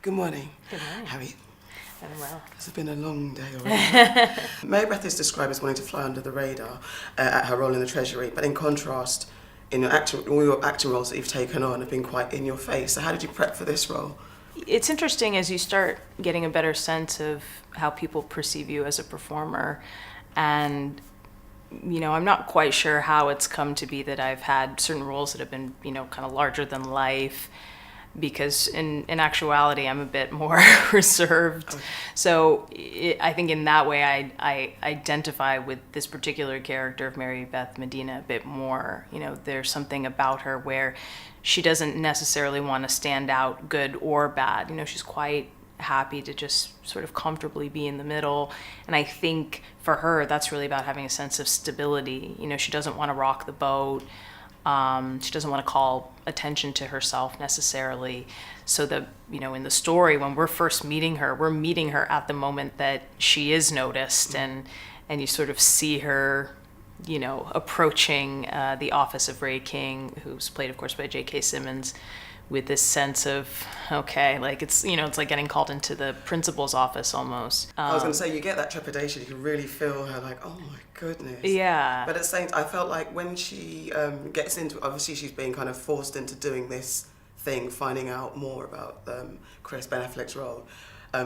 Good morning. Good morning. How are you? I'm well. It's been a long day already. Mary Beth is described as wanting to fly under the radar at her role in the Treasury, but in contrast, in all your acting roles that you've taken on have been quite in your face. So how did you prep for this role? It's interesting as you start getting a better sense of how people perceive you as a performer. And, I'm not quite sure how it's come to be that I've had certain roles that have been, kind of larger than life, because in actuality, I'm a bit more reserved. Okay. So I think in that way, I identify with this particular character of Mary Beth Medina a bit more. There's something about her where she doesn't necessarily want to stand out good or bad. She's quite happy to just sort of comfortably be in the middle. And I think for her, that's really about having a sense of stability. She doesn't want to rock the boat. She doesn't want to call attention to herself necessarily. So in the story, when we're first meeting her, we're meeting her at the moment that she is noticed, and you sort of see her, approaching the office of Ray King, who's played, of course, by J.K. Simmons, with this sense of, okay, like it's like getting called into the principal's office almost. I was going to say, you get that trepidation. You can really feel her like, oh my goodness. Yeah. But at the same time, I felt like when she gets into, obviously she's being kind of forced into doing this thing, finding out more about Ben Affleck's role,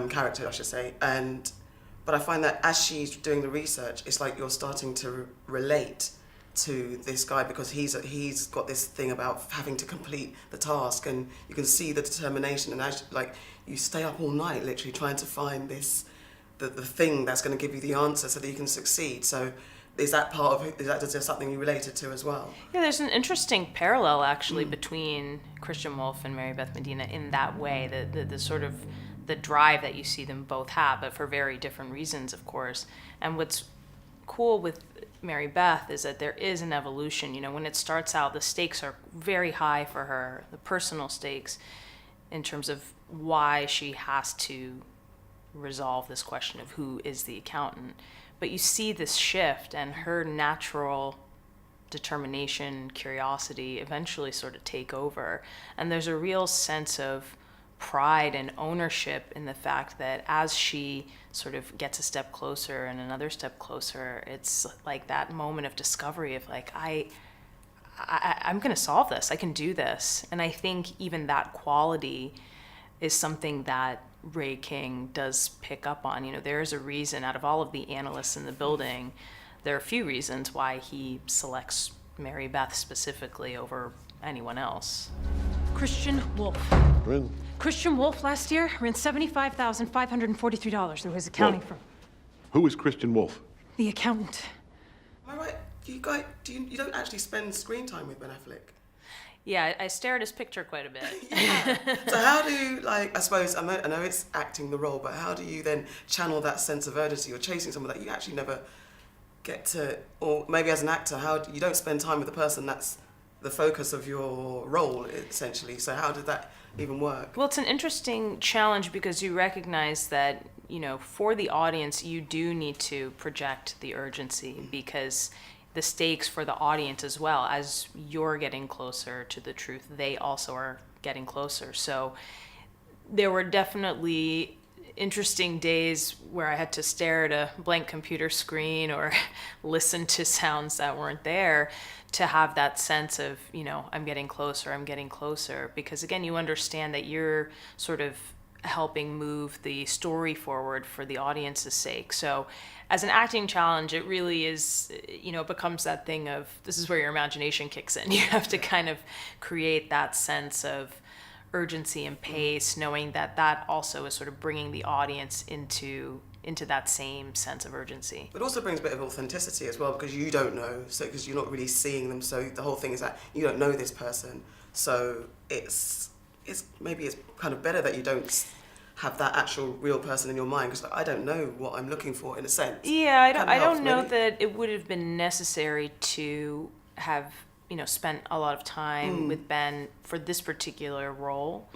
character, I should say. But I find that as she's doing the research, it's like you're starting to relate to this guy, because he's got this thing about having to complete the task, and you can see the determination, and as you stay up all night literally trying to find the thing that's going to give you the answer so that you can succeed. So is that is there something you related to as well? Yeah, there's an interesting parallel actually between Christian Wolff and Mary Beth Medina in that way, the sort of the drive that you see them both have, but for very different reasons, of course. And what's cool with Mary Beth is that there is an evolution. When it starts out, the stakes are very high for her, the personal stakes, in terms of why she has to resolve this question of who is the accountant. But you see this shift, and her natural determination, curiosity eventually sort of take over. And there's a real sense of pride and ownership in the fact that as she sort of gets a step closer and another step closer, it's like that moment of discovery of like, I'm going to solve this. I can do this. And I think even that quality is something that Ray King does pick up on. There's a reason out of all of the analysts in the building, there are a few reasons why he selects Mary Beth specifically over anyone else. Christian Wolff. When? Christian Wolff last year ran $75,543 through his accounting firm. Who is Christian Wolff? The accountant. Am I right? You don't actually spend screen time with Ben Affleck? Yeah, I stare at his picture quite a bit. Yeah. So how do you, I suppose, I know it's acting the role, but how do you then channel that sense of urgency? You're chasing someone that you actually never get to, or maybe as an actor, you don't spend time with the person that's the focus of your role, essentially. So how did that even work? Well, it's an interesting challenge because you recognize that, for the audience, you do need to project the urgency, because the stakes for the audience as well, as you're getting closer to the truth, they also are getting closer. So there were definitely interesting days where I had to stare at a blank computer screen or listen to sounds that weren't there, to have that sense of, I'm getting closer, because again, you understand that you're sort of helping move the story forward for the audience's sake. So as an acting challenge, it really is, it becomes that thing of, this is where your imagination kicks in. You have to kind of create that sense of urgency and pace, knowing that also is sort of bringing the audience into that same sense of urgency. It also brings a bit of authenticity as well, because you don't know, because you're not really seeing them. So the whole thing is that you don't know this person. So it's kind of better that you don't have that actual real person in your mind, because I don't know what I'm looking for, in a sense. Yeah, I don't know that it would have been necessary to have spent a lot of time with Ben for this particular role.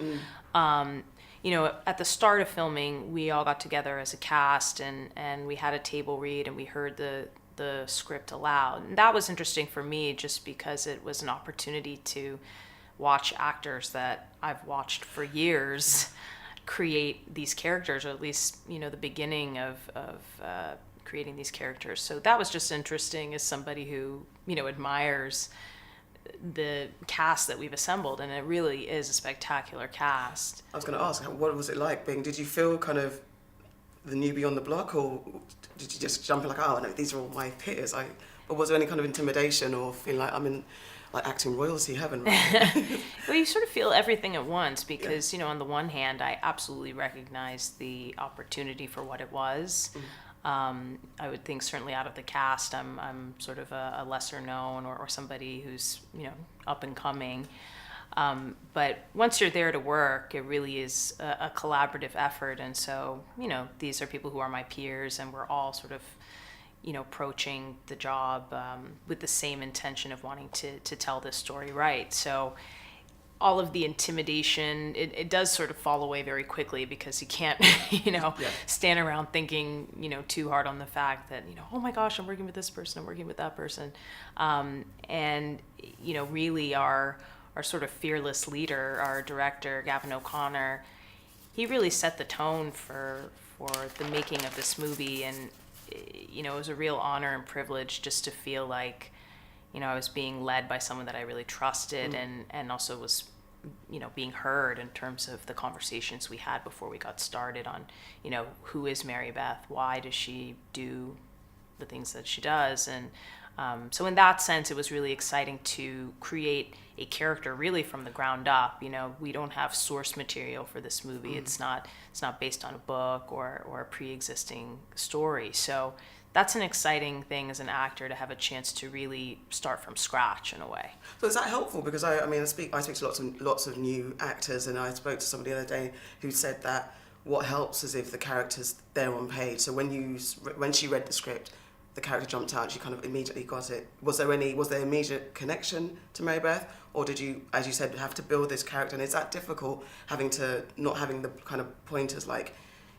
At the start of filming, we all got together as a cast and we had a table read and we heard the script aloud. And that was interesting for me just because it was an opportunity to watch actors that I've watched for years create these characters, or at least, you know, the beginning of creating these characters. So that was just interesting as somebody who, you know, admires the cast that we've assembled, and it really is a spectacular cast. I was going to ask, what was it like being, did you feel kind of the newbie on the block, or did you just jump in like, oh no, these are all my peers? Or was there any kind of intimidation or feeling like I'm in like acting royalty heaven? Right? Well, you sort of feel everything at once because, you know, on the one hand, I absolutely recognized the opportunity for what it was. I would think certainly out of the cast, I'm sort of a lesser known or somebody who's, you know, up and coming. But once you're there to work, it really is a collaborative effort. And so, you know, these are people who are my peers, and we're all sort of, you know, approaching the job with the same intention of wanting to tell this story right. So all of the intimidation, it does sort of fall away very quickly because you can't, you know, stand around thinking, you know, too hard on the fact that, you know, oh my gosh, I'm working with this person, I'm working with that person. And, you know, really our sort of fearless leader, our director, Gavin O'Connor, he really set the tone for the making of this movie. And, you know, it was a real honor and privilege just to feel like, you know, I was being led by someone that I really trusted and also was, you know, being heard in terms of the conversations we had before we got started on, you know, who is Mary Beth? Why does she do the things that she does? And so in that sense, it was really exciting to create a character really from the ground up. You know, we don't have source material for this movie. It's not based on a book or a pre-existing story. So that's an exciting thing as an actor, to have a chance to really start from scratch in a way. So is that helpful? Because I speak to lots of new actors, and I spoke to somebody the other day who said that what helps is if the character's there on page. So when she read the script, the character jumped out, she kind of immediately got it. Was there immediate connection to Mary Beth, or did you, as you said, have to build this character? And is that difficult, not having the kind of pointers like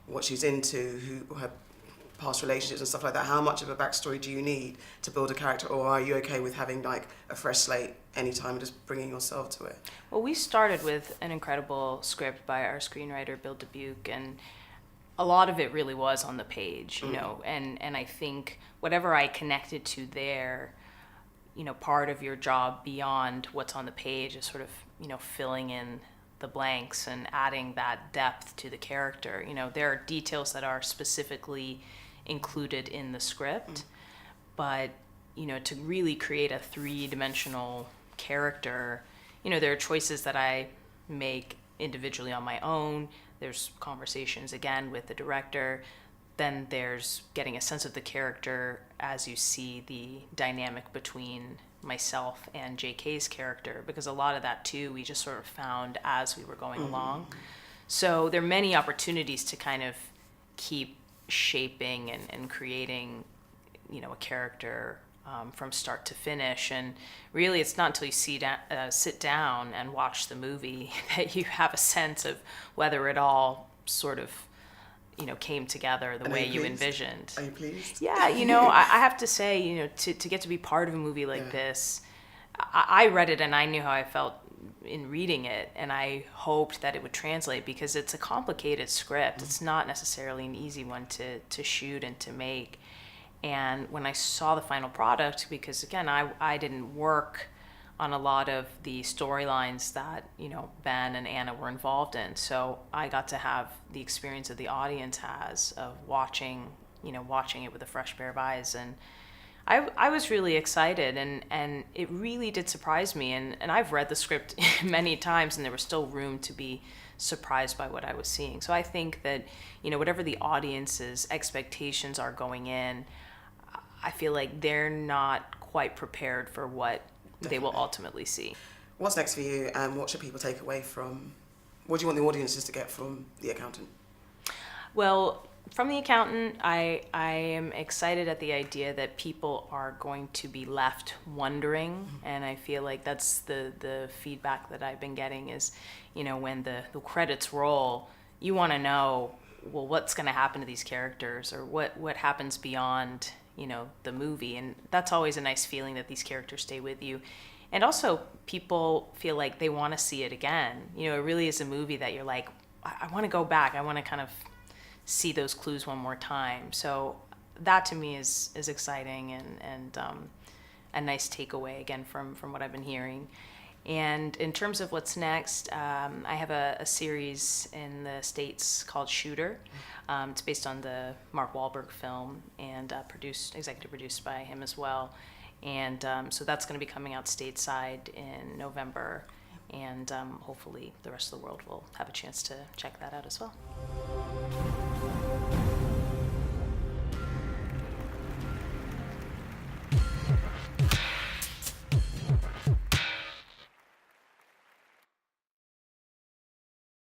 what she's into, her past relationships and stuff like that? How much of a backstory do you need to build a character, or are you okay with having like a fresh slate anytime and just bringing yourself to it? Well, we started with an incredible script by our screenwriter Bill Dubuque, and a lot of it really was on the page, you know, and I think whatever I connected to there, you know, part of your job beyond what's on the page is sort of, you know, filling in the blanks and adding that depth to the character. You know, there are details that are specifically included in the script, but, you know, to really create a three-dimensional character, you know, there are choices that I make individually on my own. There's conversations, again, with the director. Then there's getting a sense of the character as you see the dynamic between myself and JK's character, because a lot of that, too, we just sort of found as we were going along. So there are many opportunities to kind of keep shaping and creating, you know, a character from start to finish. And really, it's not until you sit down and watch the movie that you have a sense of whether it all sort of, you know, came together the way you envisioned. Are you pleased? Yeah, you know, I have to say, you know, to get to be part of a movie like this, I read it and I knew how I felt in reading it, and I hoped that it would translate, because it's a complicated script. It's not necessarily an easy one to shoot and to make. And when I saw the final product, because again, I didn't work on a lot of the storylines that, you know, Ben and Anna were involved in. So I got to have the experience that the audience has of watching it with a fresh pair of eyes. And I was really excited, and it really did surprise me. And I've read the script many times, and there was still room to be surprised by what I was seeing. So I think that, you know, whatever the audience's expectations are going in, I feel like they're not quite prepared for what they will ultimately see. What's next for you, and what should people take away from, what do you want the audiences to get from The Accountant? Well, from The Accountant, I am excited at the idea that people are going to be left wondering, and I feel like that's the feedback that I've been getting is, you know, when the credits roll, you want to know, well, what's going to happen to these characters, or what happens beyond, you know, the movie. And that's always a nice feeling, that these characters stay with you. And also, people feel like they want to see it again. You know, it really is a movie that you're like, I want to go back. I want to kind of see those clues one more time. So that to me is exciting and a nice takeaway again from what I've been hearing. And in terms of what's next, I have a series in the States called Shooter. It's based on the Mark Wahlberg film and executive produced by him as well. And so that's going to be coming out stateside in November. And hopefully the rest of the world will have a chance to check that out as well.